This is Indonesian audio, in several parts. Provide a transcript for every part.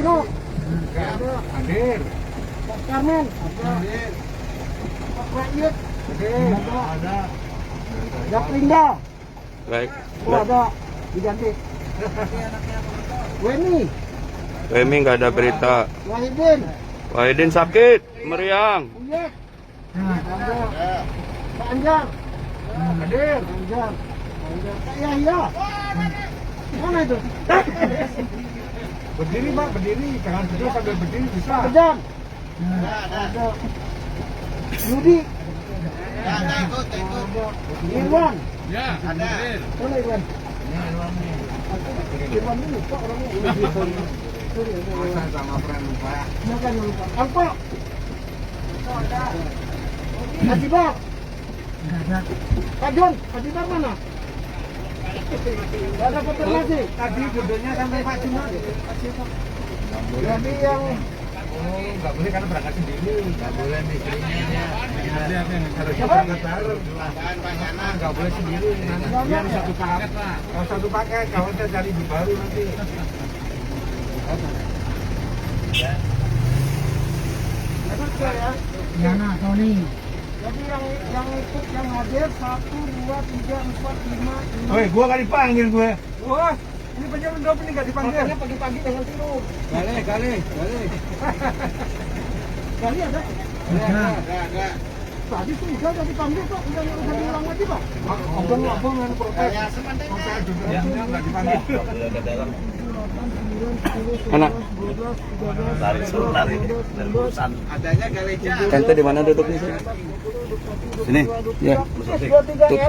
Wisnu. Ada. Hadir. Pak Karmen. Ada. Hadir. Pak Rakyat. Hadir. Ada. Jak Linda. Baik. Oh ada. Diganti. Weni. Remi nggak ada berita. Wahidin. Wahidin sakit, meriang. Uyek. Ada. Pak Anjar. Hadir. Anjar. Anjar. Pak Yahya. Mana itu? Berdiri Pak, berdiri. Jangan duduk sambil berdiri bisa. Pedang. Ada. Yudi. Ada. Irwan. Ya, ada. Mana Irwan? Irwan ini lupa orangnya. Masa sama friend lupa. Makan lupa. Angko. Haji Bar. Pak John, Haji Bar mana? Gak ada konfirmasi. Tadi duduknya sampai Pak Jumat. Jadi yang Oh, nggak boleh karena berangkat sendiri. Nggak boleh istrinya. Harusnya berangkat bareng. Nggak boleh sendiri. Dia harus satu paket lah. Kalau satu paket, kalau saya cari di baru nanti. itu ya. Yana, Tony. Jadi yang ikut yang hadir 1, 2, 3, 4, 5, 6. Woi, gua kan dipanggil gue. Wah, ini penjam drop ini nggak dipanggil. Makanya pagi-pagi dengan tidur. Gale. Kali ada. Ada. Tadi tuh udah dipanggil kok, udah diulang lagi Pak. Abang yang protes. Protes duduknya nggak dipanggil. 9, 10, 11, Anak. 12, 13, 14, 15, Adanya galeja. Ente di mana duduknya sih? Sini. Ya.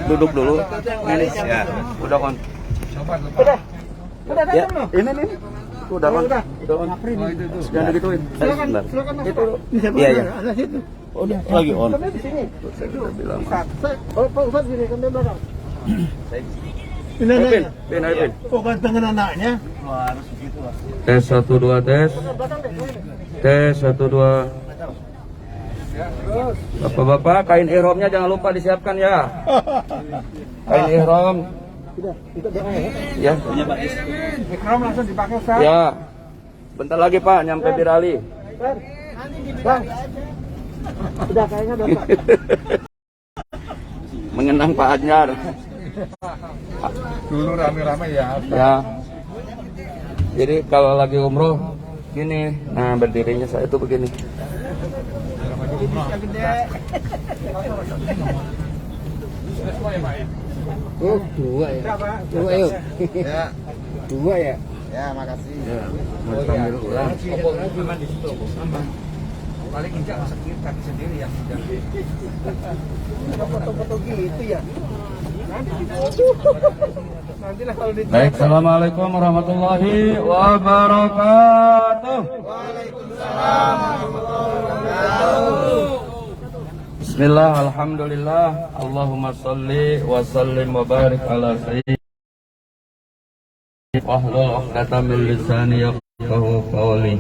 Duduk dulu. Ini. Ya. Udah kon. Coba tuh. Udah Ya. datang loh. Ini. Udah kon. Udah. Udah kon. Oh, itu. Jangan digituin. Silakan, Sebentar. silakan masuk. Itu. Bisa Iya, iya. ada situ. Oh, dia lagi on. Kan di sini. Saya sudah bilang. Oh, Pak Ustadz gini kan dia belakang. Pin, ayo Pin. Oh, gantengin anaknya. Tes 1 2 tes. Belakang deh. Tes 1 2. Bapak-bapak, kain ihramnya jangan lupa disiapkan ya. Kain ihram. Sudah, ikut doa ya. Ya. Ikram langsung dipakai Ustaz. Ya. Bentar lagi Pak, nyampe Birali. Bang. Udah kayaknya udah Pak. Mengenang Pak Anjar. Dulu rame-rame ya. Ya. Jadi kalau lagi umroh gini, nah berdirinya saya itu begini. Oh, dua ya. Dua yuk. Ya. Dua ya. Ya, makasih. Mau sambil ulang. Paling injak sakit kaki sendiri ya. Foto-foto gitu ya. Nanti lah kalau di Baik, assalamualaikum warahmatullahi wabarakatuh. Bismillah, alhamdulillah, Allahumma salli wa sallim wa barik ala sayyidina wahlul 'uqdatam min lisani yafqahu qawli.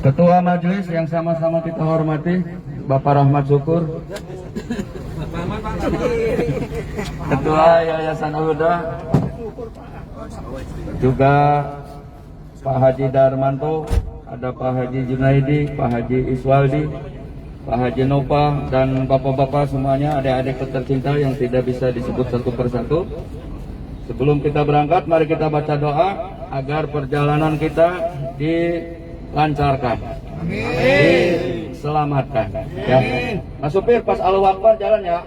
Ketua majelis yang sama-sama kita hormati, Bapak Rahmat Syukur. Ketua Yayasan Al-Huda, juga Pak Haji Darmanto, ada Pak Haji Junaidi, Pak Haji Iswaldi, Pak Haji Nopa, dan bapak-bapak semuanya, adik-adik tercinta yang tidak bisa disebut satu persatu. Sebelum kita berangkat, mari kita baca doa agar perjalanan kita dilancarkan, diselamatkan. Ya. Mas Supir, pas Allahu Akbar jalan ya.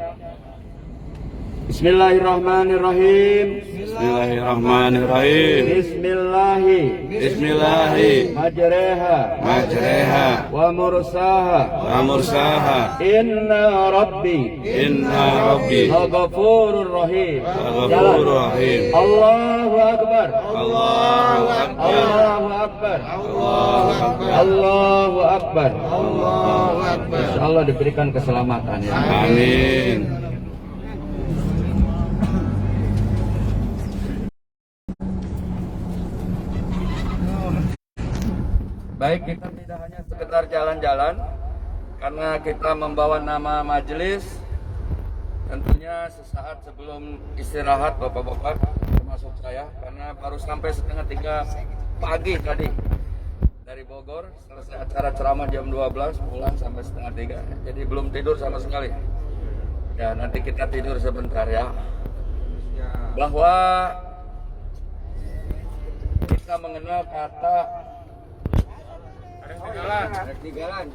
Bismillahirrahmanirrahim. Bismillahirrahmanirrahim. Bismillahi majreha wa mursaha. Inna rabbi ghafurur rahim. Allahu akbar. Insyaallah diberikan keselamatan ya. Amin. Baik, kita tidak hanya sekedar jalan-jalan, karena kita membawa nama majelis. Tentunya sesaat sebelum istirahat, bapak-bapak, termasuk termasuk saya, karena baru sampai 2:30 pagi tadi dari Bogor, selesai acara ceramah jam 12, pulang sampai 2:30, jadi belum tidur sama sekali. Ya nanti kita tidur sebentar ya. Bahwa kita mengenal kata ada ketinggalan.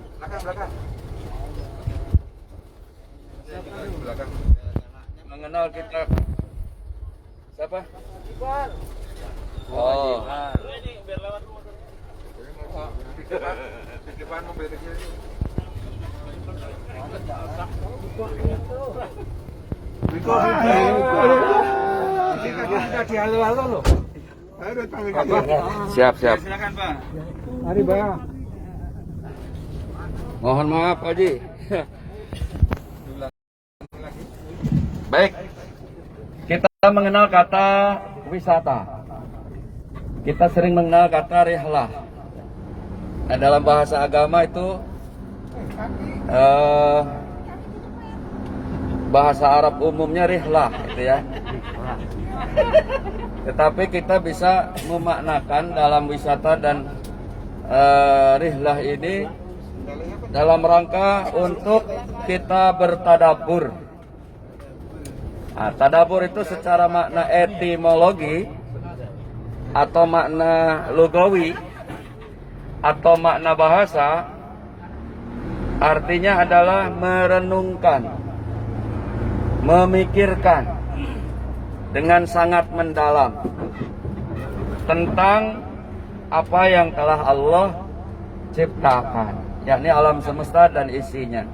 Belakang. Mengenal kita siapa? Oh. Depan mobil kecil ini. Siap. Silakan Pak. Mari Bang. Mohon maaf Pak Haji. Baik. Kita mengenal kata wisata. Kita sering mengenal kata rihlah. Nah, dalam bahasa agama itu bahasa Arab umumnya rihlah gitu ya. Tetapi kita bisa memaknakan dalam wisata dan rihlah ini dalam rangka untuk kita bertadabur. Nah, tadabur itu secara makna etimologi atau makna lugawi atau makna bahasa artinya adalah merenungkan, memikirkan dengan sangat mendalam tentang apa yang telah Allah ciptakan, yakni alam semesta dan isinya.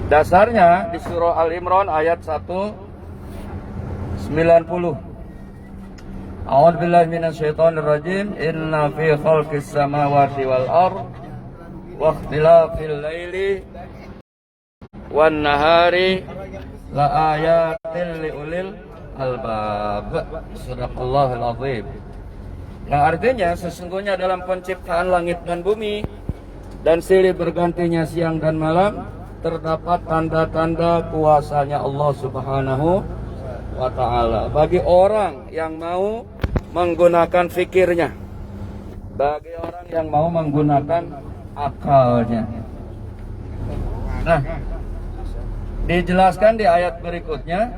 Dasarnya di surah Al-Imran ayat 190. A'udzu billahi minasyaitonir rajim. Inna fi khalqis samawati wal ard wa ikhtilafil laili wan nahari la ayatin liulil albab. Shadaqallahul azim. Yang artinya sesungguhnya dalam penciptaan langit dan bumi dan silih bergantinya siang dan malam terdapat tanda-tanda kuasanya Allah Subhanahu wa ta'ala bagi orang yang mau menggunakan fikirnya, bagi orang yang mau menggunakan akalnya. Nah, dijelaskan di ayat berikutnya,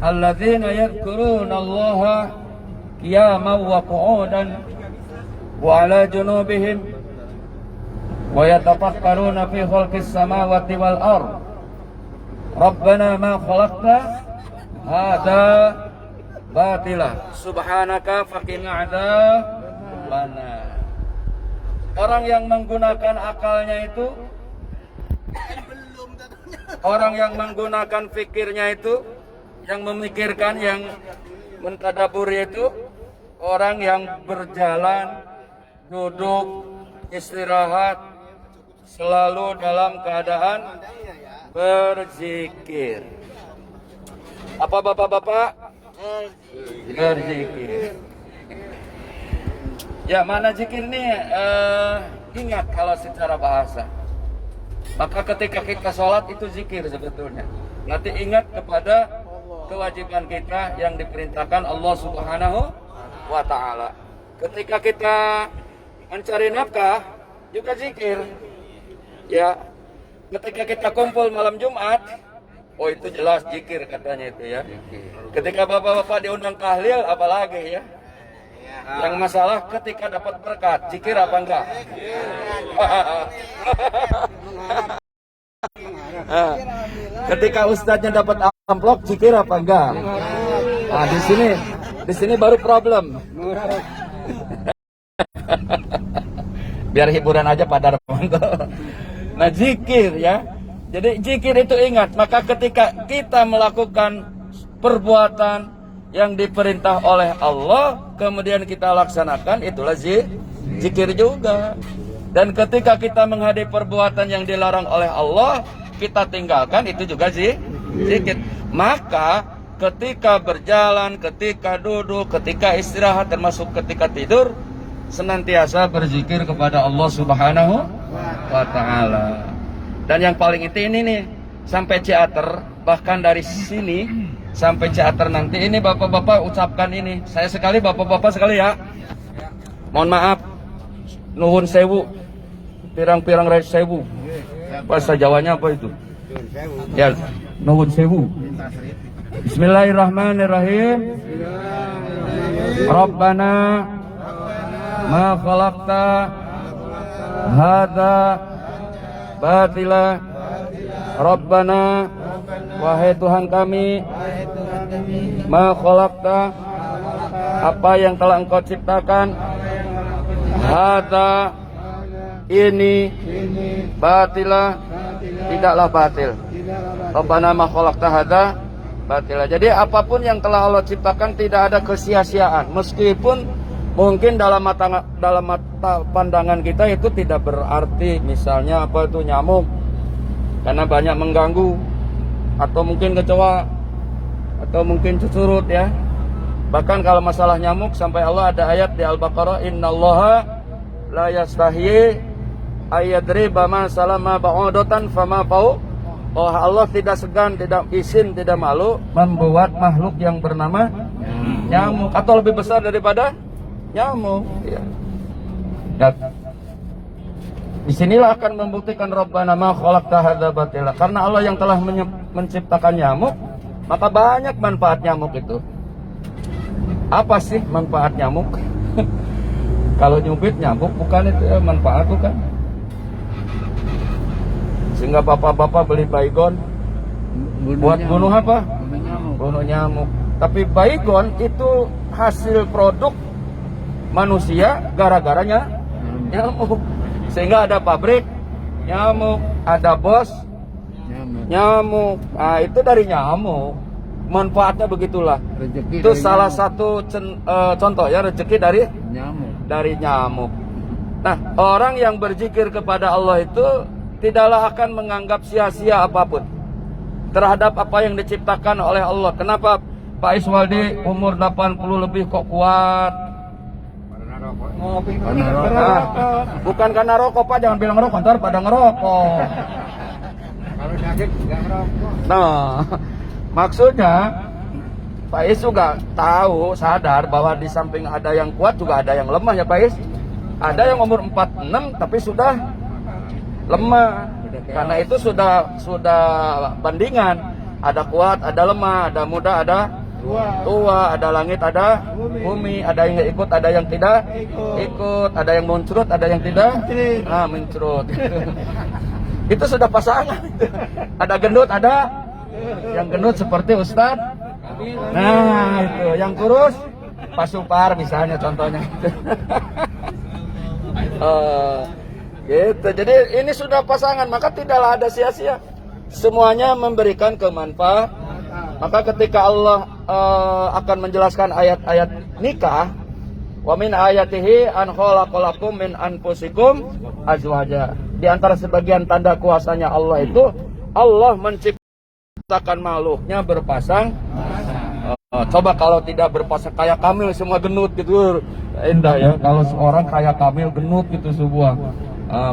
alladzina yadhkurunallaha qiyaman wa qu'udan wa 'ala junubihim wa yatafakkaruna fi khalqis samawati wal ard. Rabbana ma khalaqta hadza batila subhanaka faqina adzabannar. Orang yang menggunakan akalnya itu, orang yang menggunakan fikirnya itu, yang memikirkan, yang mentadaburi itu, orang yang berjalan, duduk, istirahat, selalu dalam keadaan berzikir. Apa bapak-bapak? Berzikir. Ya, mana zikir ini ingat kalau secara bahasa. Maka ketika kita sholat itu zikir sebetulnya. Nanti ingat kepada kewajiban kita yang diperintahkan Allah Subhanahu wa ta'ala. Ketika kita mencari nafkah juga zikir. Ya, ketika kita kumpul malam Jumat, oh itu jelas zikir katanya itu ya. Ketika bapak-bapak diundang tahlil apalagi ya. Yang masalah ketika dapat berkat, zikir apa enggak? Ketika ustadznya dapat amplop, zikir apa enggak? Nah, di sini baru problem. Biar hiburan aja Pak Darmanto. Nah, zikir ya. Jadi zikir itu ingat, maka ketika kita melakukan perbuatan yang diperintah oleh Allah, kemudian kita laksanakan, itulah zikir juga. Dan ketika kita menghadapi perbuatan yang dilarang oleh Allah, kita tinggalkan, itu juga zikir. Maka ketika berjalan, ketika duduk, ketika istirahat, termasuk ketika tidur, senantiasa berzikir kepada Allah Subhanahu wa ta'ala. Dan yang paling inti ini nih, sampai Ciater, bahkan dari sini sampai Ciater nanti. Ini bapak-bapak ucapkan ini. Saya sekali, bapak-bapak sekali ya. Mohon maaf. Nuhun sewu. Pirang-pirang rais sewu. Bahasa Jawanya apa itu? Ya, nuhun sewu. Bismillahirrahmanirrahim. Rabbana ma khalaqta hadza batila. Rabbana, wahai Tuhan kami, ma khalaqta, apa yang telah Engkau ciptakan, hadza, ini, batila, tidaklah batil. Rabbana ma khalaqta hadza batila. Jadi apapun yang telah Allah ciptakan tidak ada kesia-siaan, meskipun mungkin dalam mata pandangan kita itu tidak berarti. Misalnya apa itu nyamuk, karena banyak mengganggu, atau mungkin kecoa, atau mungkin cucurut ya. Bahkan kalau masalah nyamuk sampai Allah ada ayat di Al-Baqarah, innallaha la yastahi ayadriba ma salama ba'udatan fama fau. Oh, Allah tidak segan, tidak izin, tidak malu membuat makhluk yang bernama nyamuk atau lebih besar daripada nyamuk ya. Disinilah akan membuktikan Rabbana ma khalaqta hadza batila. Karena Allah yang telah menciptakan nyamuk, maka banyak manfaat nyamuk itu. Apa sih manfaat nyamuk? Kalau nyubit nyamuk bukan itu ya, manfaat bukan. Sehingga bapak-bapak beli baygon buat bunuh apa? Bunuh nyamuk. Tapi baygon itu hasil produk manusia gara-garanya nyamuk. Sehingga ada pabrik nyamuk, ada bos nyamuk. Nah, itu dari nyamuk. Manfaatnya begitulah. Rezeki itu salah nyamuk. Satu contoh ya, rezeki dari nyamuk. Nah, orang yang berzikir kepada Allah itu tidaklah akan menganggap sia-sia apapun terhadap apa yang diciptakan oleh Allah. Kenapa Pak Iswaldi umur 80 lebih kok kuat? Bukan karena rokok, Pak, jangan bilang rokok, ntar pada ngerokok. Kalau sakit nggak ngerokok. Nah, maksudnya Pak Is juga tahu, sadar bahwa di samping ada yang kuat juga ada yang lemah ya Pak Is. Ada yang umur 46 tapi sudah lemah. Karena itu sudah bandingan. Ada kuat, ada lemah, ada muda, ada tua, ada langit, ada bumi, ada yang ikut, ada yang tidak ikut, ada yang muncrut, ada yang tidak mencrut. Itu sudah pasangan. Ada gendut, ada yang gendut seperti Ustadz. Nah itu, yang kurus Pak Supar misalnya contohnya. Gitu. Jadi ini sudah pasangan, maka tidaklah ada sia-sia. Semuanya memberikan kemanfaatan. Maka ketika Allah akan menjelaskan ayat-ayat nikah, wa min ayatihi an khalaqalakum min anfusikum azwaja. Di antara sebagian tanda kuasanya Allah itu Allah menciptakan makhluknya berpasang. Coba kalau tidak berpasang kayak Kamil semua genut gitu, indah ya. Kalau seorang kayak Kamil genut gitu semua,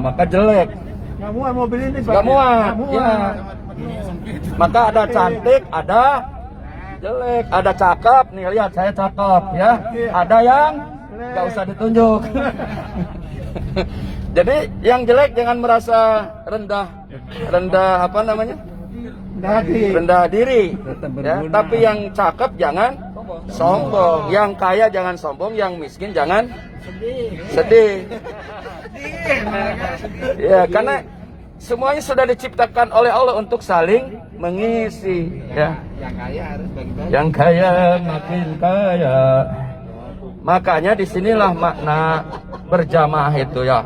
maka jelek. Nggak muat mobil ini, Pak. Nggak muat. Ya. Maka ada cantik, ada jelek, ada cakep. Nih lihat saya cakep ya. Ada yang nggak usah ditunjuk. Jadi yang jelek jangan merasa rendah apa namanya? Rendah diri. Ya. Tapi yang cakep jangan sombong. Yang kaya jangan sombong, yang miskin jangan sedih. Ya, karena semuanya sudah diciptakan oleh Allah untuk saling mengisi ya. Yang kaya harus bagi-bagi. Yang kaya makin kaya. Makanya disinilah makna berjamaah itu ya.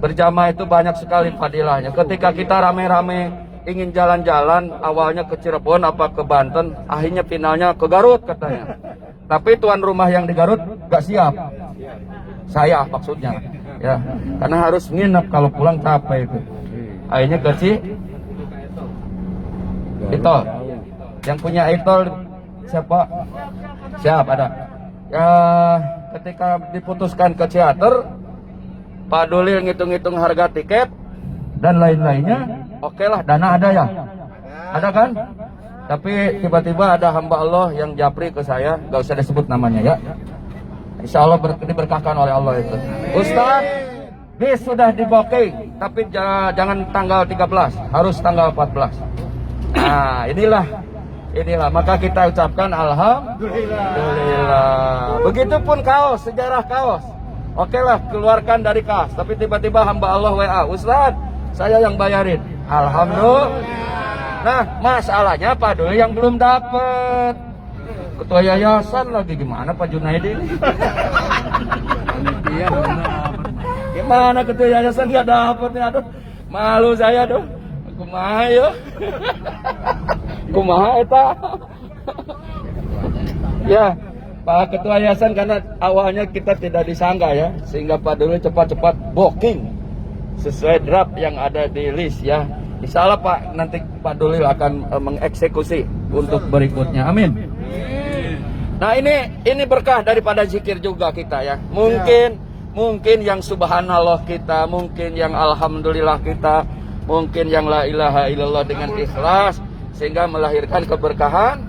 Berjamaah itu banyak sekali fadilahnya. Ketika kita rame-rame ingin jalan-jalan, awalnya ke Cirebon apa ke Banten, akhirnya finalnya ke Garut katanya. Tapi tuan rumah yang di Garut gak siap. Saya maksudnya ya. Karena harus nginep, kalau pulang capek itu. Akhirnya ke Itol. Yang punya Itol siapa? Siap ada. Ya, ketika diputuskan ke Ciater, Pak Dulil ngitung-ngitung harga tiket dan lain-lainnya. Oke lah, dana ada ya? Ada kan? tapi tiba-tiba ada hamba Allah yang japri ke saya, gak usah disebut namanya ya. Insya Allah diberkahkan oleh Allah itu. Ustaz, bis sudah di booking, tapi jangan tanggal 13, harus tanggal 14. Nah, inilah. Maka kita ucapkan alhamdulillah. Begitupun kaos, sejarah kaos. Oke lah, keluarkan dari kas. Tapi tiba-tiba hamba Allah WA, Ustaz, saya yang bayarin. Alhamdulillah. Nah, masalahnya Pak Dul yang belum dapet. Ketua yayasan lagi gimana Pak Junaidi? Gimana ketua yayasan nggak dapet nih? Aduh, malu saya tuh. Kumaha ya? Kumaha eta? Ya, Pak Ketua Yayasan, karena awalnya kita tidak disangka ya, sehingga Pak Dul cepat-cepat booking sesuai draft yang ada di list ya. Insya Allah Pak, nanti Pak Dulil akan mengeksekusi untuk berikutnya. Amin. Nah ini berkah daripada zikir juga kita ya. Mungkin yang subhanallah kita, mungkin yang alhamdulillah kita, mungkin yang la ilaha illallah dengan ikhlas, sehingga melahirkan keberkahan.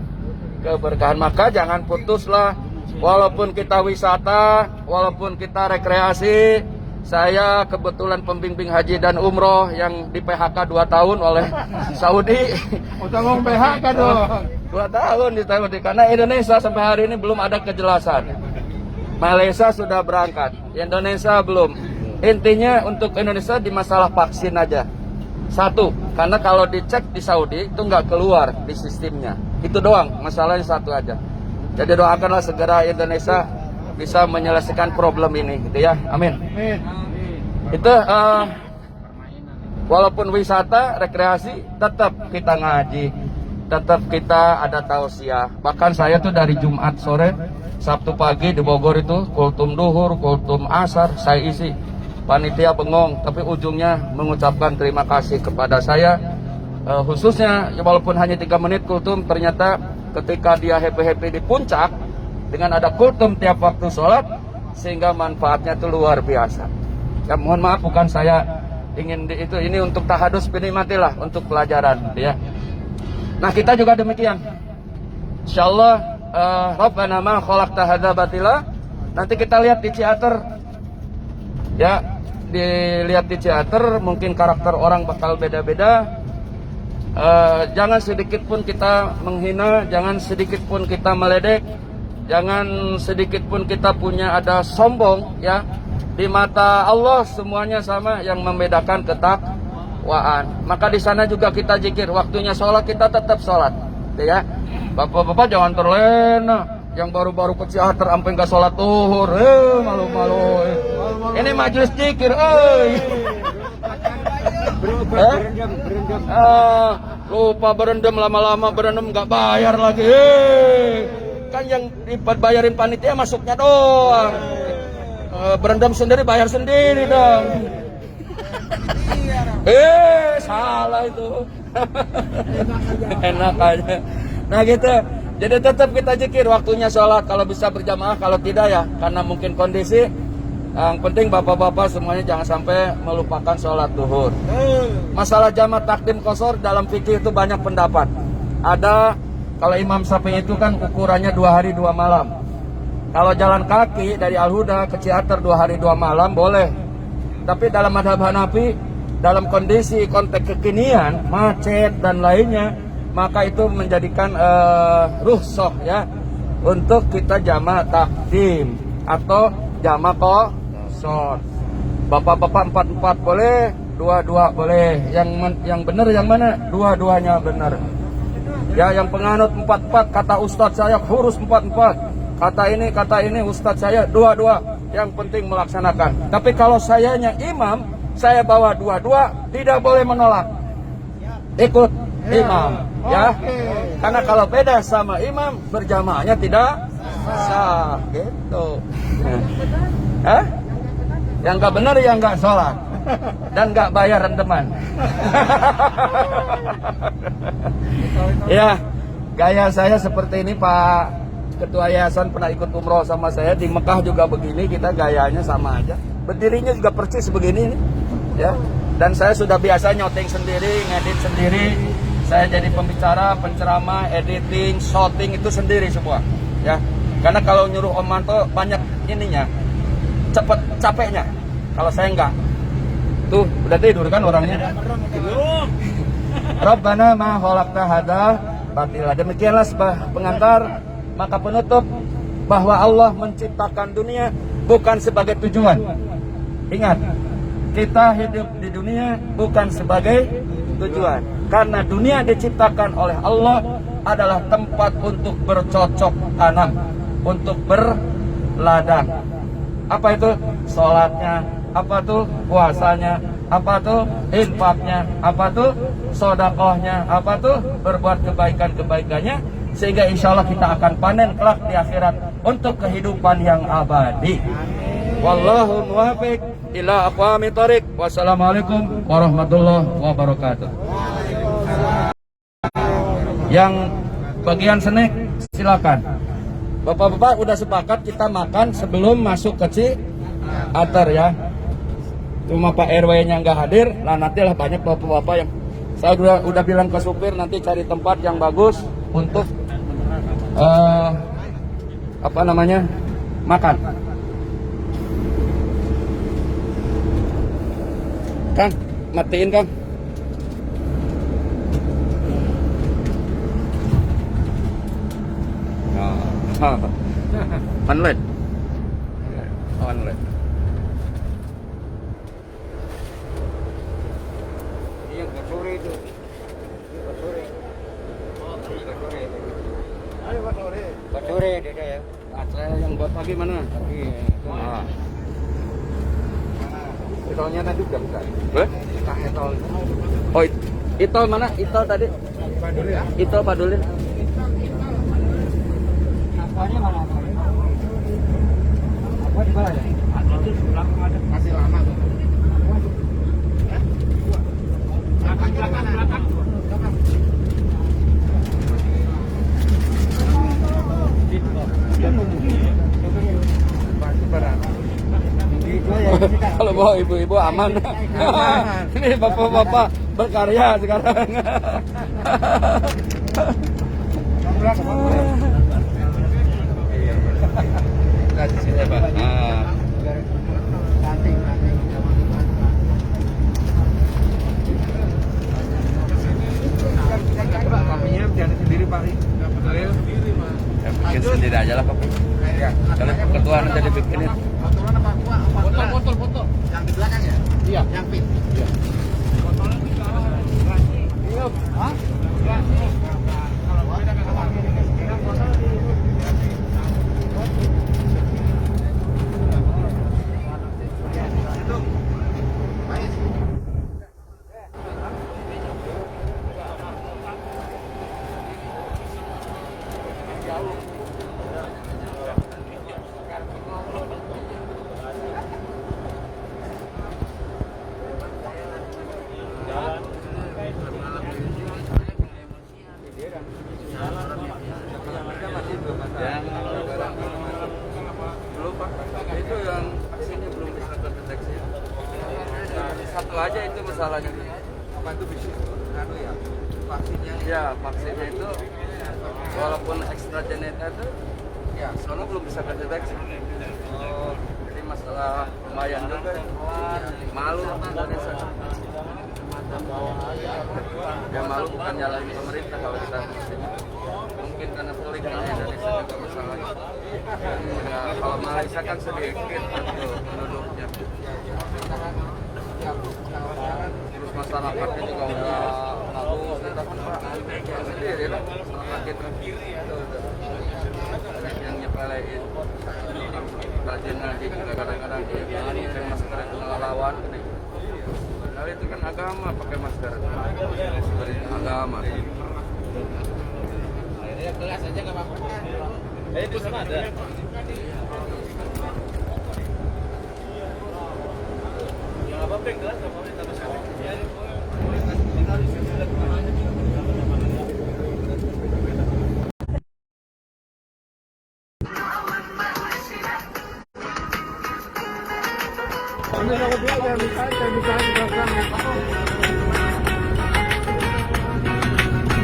Maka jangan putuslah, walaupun kita wisata, walaupun kita rekreasi. Saya kebetulan pembimbing haji dan umroh yang di PHK 2 tahun oleh Saudi. Utang PHK dong. 2 tahun di Saudi, karena Indonesia sampai hari ini belum ada kejelasan. Malaysia sudah berangkat, Indonesia belum. Intinya untuk Indonesia di masalah vaksin aja. Satu, karena kalau dicek di Saudi itu nggak keluar di sistemnya. Itu doang, masalahnya satu aja. Jadi doakanlah segera Indonesia bisa menyelesaikan problem ini, gitu ya. Amin. Itu walaupun wisata, rekreasi, tetap kita ngaji, tetap kita ada tausiah. Bahkan saya tuh dari Jumat sore, Sabtu pagi di Bogor itu kultum duhur, kultum asar, saya isi. Panitia bengong, tapi ujungnya mengucapkan terima kasih kepada saya. Khususnya walaupun hanya 3 menit kultum, ternyata ketika dia happy-happy di puncak dengan ada kultum tiap waktu sholat, sehingga manfaatnya itu luar biasa. Ya mohon maaf, bukan saya ingin ini untuk tahadus, binikmatilah untuk pelajaran, ya. Nah kita juga demikian. Insyaallah Rabbana ma khalaqta hadza batila. Nanti kita lihat di teater, ya, dilihat di teater, mungkin karakter orang bakal beda-beda. Jangan sedikit pun kita menghina, jangan sedikit pun kita meledek. Jangan sedikit pun kita punya ada sombong ya. Di mata Allah semuanya sama, yang membedakan ketakwaan. Maka di sana juga kita zikir, waktunya sholat kita tetap sholat, ya. Bapak-bapak jangan terlena. Yang baru-baru ke teater sampai nggak sholat zuhur, malu-malu. Ini majelis zikir, lupa berendam, lama-lama berendam nggak bayar lagi. Kan yang dibayarin panitia masuknya doang. Berendam sendiri bayar sendiri dong. Salah itu. Enak aja. Nah gitu. Jadi tetap kita zikir, waktunya sholat, kalau bisa berjamaah, kalau tidak ya karena mungkin kondisi. Yang penting bapak-bapak semuanya jangan sampai melupakan sholat duhur. Masalah jamaah takdim qashar dalam fikih itu banyak pendapat. Ada, kalau Imam Syafi'i itu kan ukurannya 2 hari 2 malam. Kalau jalan kaki dari Al-Huda ke Ciater 2 hari 2 malam boleh. Tapi dalam madhab Hanafi, dalam kondisi konteks kekinian, macet dan lainnya, maka itu menjadikan rukhsah ya untuk kita jamaah takdim atau jamaah qashar. Bapak-bapak 4-4 boleh, 2-2 boleh. Yang benar yang mana? Dua-duanya benar. Ya, yang penganut 4-4 kata ustadz saya harus 4-4. Kata ini ustadz saya 2-2. Yang penting melaksanakan. Tapi kalau sayanya imam, saya bawa 2-2, tidak boleh menolak. Ikut imam, ya. Karena kalau beda sama imam, berjamaahnya tidak sah, gitu. Hah? Yang nggak benar yang nggak sholat dan nggak bayar renteman. Ya, gaya saya seperti ini, Pak Ketua Yayasan pernah ikut umroh sama saya di Mekah juga begini, kita gayanya sama aja. Berdirinya juga persis begini nih, ya. Dan saya sudah biasa nyoteng sendiri, ngedit sendiri, Saya jadi pembicara, penceramah, editing, shooting itu sendiri semua, ya. Karena kalau nyuruh Om Manto banyak ininya, cepet capeknya. Kalau saya enggak. Tuh, udah tidur kan orangnya? Belum. Rabbana ma khalaqta hadza batila. Demikianlah pengantar, maka penutup bahwa Allah menciptakan dunia bukan sebagai tujuan. Ingat, kita hidup di dunia bukan sebagai tujuan. Karena dunia diciptakan oleh Allah adalah tempat untuk bercocok tanam, untuk berladang. Apa itu? Sholatnya, apa tuh puasanya, apa tuh infaknya, apa tuh sodakohnya, apa tuh berbuat kebaikan-kebaikannya, sehingga insya Allah kita akan panen kelak di akhirat untuk kehidupan yang abadi. Wallahu muwaffiq ila aqwamit thoriq. Wassalamualaikum warahmatullahi wabarakatuh. Yang bagian snack silakan. Bapak-bapak udah sepakat kita makan sebelum masuk ke Ciater ya. Cuma Pak RW-nya nggak hadir, nah nantilah banyak bapak-bapak yang saya udah bilang ke supir nanti cari tempat yang bagus untuk makan. Kang, matiin Kang. Online. Iya, nggak sore itu. Nggak sore. Ayo Pak sore. Pak sore Dede ya. Saya yang buat pagi mana? Pagi. Ah. Itolnya tadi udah bukan? Itol. Oh, itol mana? Itol tadi? Padulin. Itol Padulin. Apanya mana? Apa di bawah ya? Itu sebelah ada. Masih lama tuh. Belakang. Kalau bawa ibu-ibu aman. Ini bapak-bapak berkarya sekarang. Di sini Pak. Kopinya bikin sendiri Pak. Ya bikin sendiri aja lah kopi. Kalau ketua nanti dibikinin. Botol. Yang di belakang ya? Iya. Yang pink. Iya. Botolnya di belakang. Iya. Hah? Itu yang vaksinnya belum bisa terdeteksi. Satu aja itu masalahnya. Apa itu bisa? Ya, vaksinnya. Ya, vaksinnya itu walaupun ekstra genetika itu, ya, soalnya belum bisa terdeteksi. Oh, jadi masalah lumayan juga. Malu Indonesia. Ya malu bukan nyalahin pemerintah kalau kita mungkin karena pelik Indonesia juga masalahnya. Ya, kalau Malaysia kan sedikit penduduknya. Terus masyarakatnya juga udah bagus, kita kan Pak sendiri lah masyarakat kita. Yang nyepelein, rajin ngaji juga kadang-kadang pakai masker itu ngelawan. Nah itu kan agama pakai masker, seperti agama. Gelas aja nggak apa-apa. Itu sama ada. Ya apa-apa gelas apa-apa tambah sekali.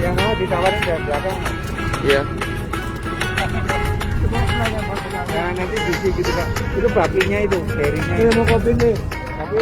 Yang mau ditawarin dari belakang. Iya. Nah nanti diisi gitu Kak. Itu bakinya itu, carry-nya. Ini mau kopi nih. Tapi